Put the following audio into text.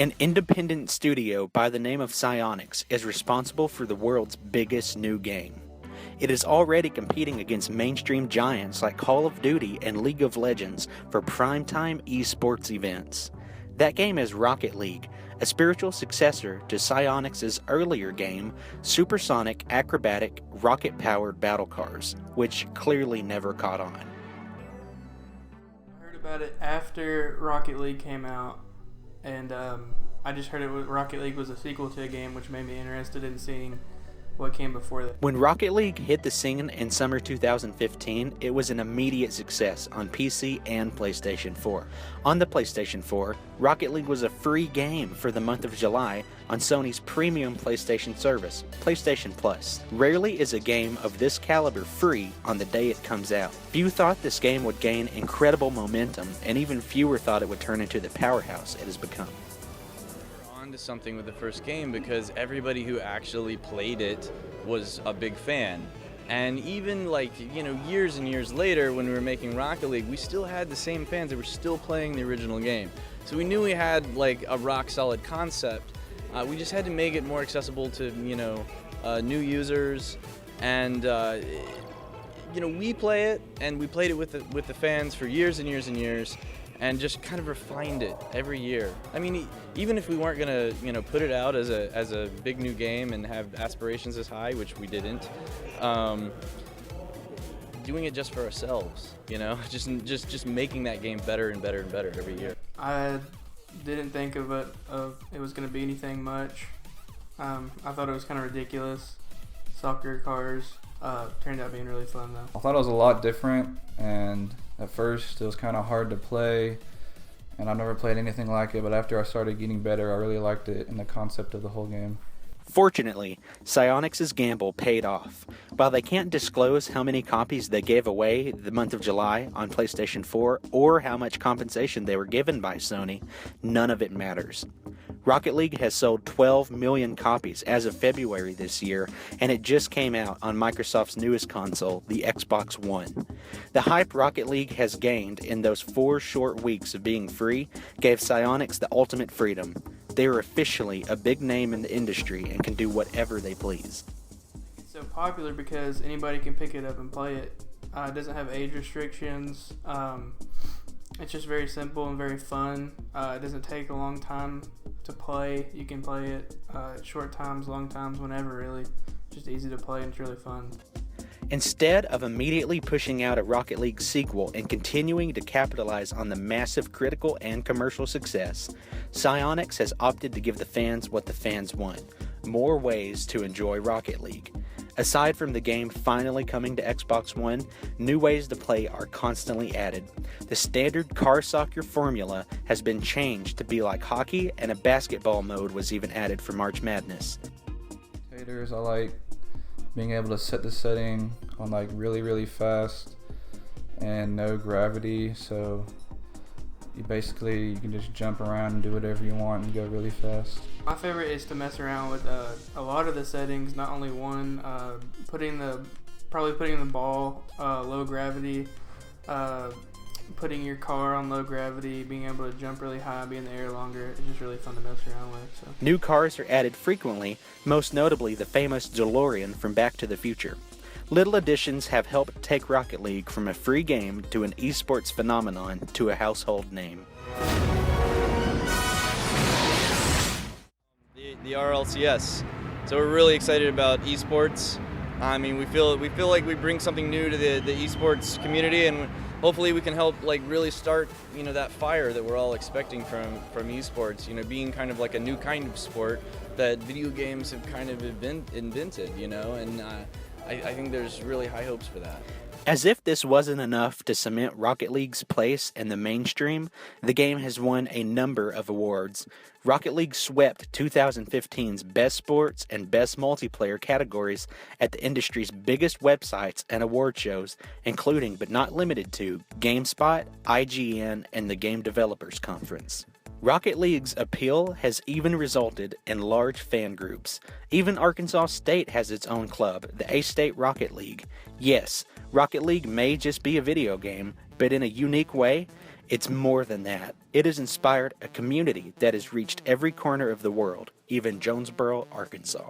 An independent studio by the name of Psyonix is responsible for the world's biggest new game. It is already competing against mainstream giants like Call of Duty and League of Legends for primetime esports events. That game is Rocket League, a spiritual successor to Psyonix's earlier game, supersonic, acrobatic, rocket-powered battle cars, which clearly never caught on. I heard about it after Rocket League came out, and I just heard Rocket League was a sequel to a game, which made me interested in seeing what came before that. When Rocket League hit the scene in summer 2015, it was an immediate success on PC and PlayStation 4. On the PlayStation 4, Rocket League was a free game for the month of July on Sony's premium PlayStation service, PlayStation Plus. Rarely is a game of this caliber free on the day it comes out. Few thought this game would gain incredible momentum, and even fewer thought it would turn into the powerhouse it has become. To something with the first game because everybody who actually played it was a big fan. And even years and years later when we were making Rocket League, we still had the same fans that were still playing the original game. So we knew we had a rock solid concept. We just had to make it more accessible to new users, and we play it, and we played it with the fans for years and years and years, and just kind of refined it every year. I mean, even if we weren't gonna, put it out as a big new game and have aspirations as high, which we didn't, doing it just for ourselves, just making that game better and better and better every year. I didn't think it was gonna be anything much. I thought it was kind of ridiculous. Soccer cars turned out being really fun though. I thought it was a lot different, and at first it was kind of hard to play, and I've never played anything like it, but after I started getting better, I really liked it and the concept of the whole game. Fortunately, Psyonix's gamble paid off. While they can't disclose how many copies they gave away the month of July on PlayStation 4 or how much compensation they were given by Sony, none of it matters. Rocket League has sold 12 million copies as of February this year, and it just came out on Microsoft's newest console, the Xbox One. The hype Rocket League has gained in those 4 short weeks of being free gave Psyonix the ultimate freedom. They are officially a big name in the industry and can do whatever they please. It's so popular because anybody can pick it up and play it. It doesn't have age restrictions. It's just very simple and very fun. It doesn't take a long time to play. You can play it short times, long times, whenever really. Just easy to play and it's really fun. Instead of immediately pushing out a Rocket League sequel and continuing to capitalize on the massive critical and commercial success, Psyonix has opted to give the fans what the fans want: more ways to enjoy Rocket League. Aside from the game finally coming to Xbox One, new ways to play are constantly added. The standard car soccer formula has been changed to be like hockey, and a basketball mode was even added for March Madness. I like being able to set the setting on really, really fast and no gravity, so you can just jump around and do whatever you want and go really fast. My favorite is to mess around with a lot of the settings, not only one, putting the ball low gravity, putting your car on low gravity, being able to jump really high, be in the air longer. It's just really fun to mess around with. So. New cars are added frequently, most notably the famous DeLorean from Back to the Future. Little additions have helped take Rocket League from a free game to an esports phenomenon to a household name. The RLCS. So we're really excited about esports. I mean, we feel like we bring something new to the esports community, and hopefully we can help really start that fire that we're all expecting from esports. Being kind of like a new kind of sport that video games have kind of invented. And I think there's really high hopes for that. As if this wasn't enough to cement Rocket League's place in the mainstream, the game has won a number of awards. Rocket League swept 2015's Best Sports and Best Multiplayer categories at the industry's biggest websites and award shows, including but not limited to GameSpot, IGN, and the Game Developers Conference. Rocket League's appeal has even resulted in large fan groups. Even Arkansas State has its own club, the A-State Rocket League. Yes, Rocket League may just be a video game, but in a unique way, It's more than that. It has inspired a community that has reached every corner of the world, even Jonesboro, Arkansas.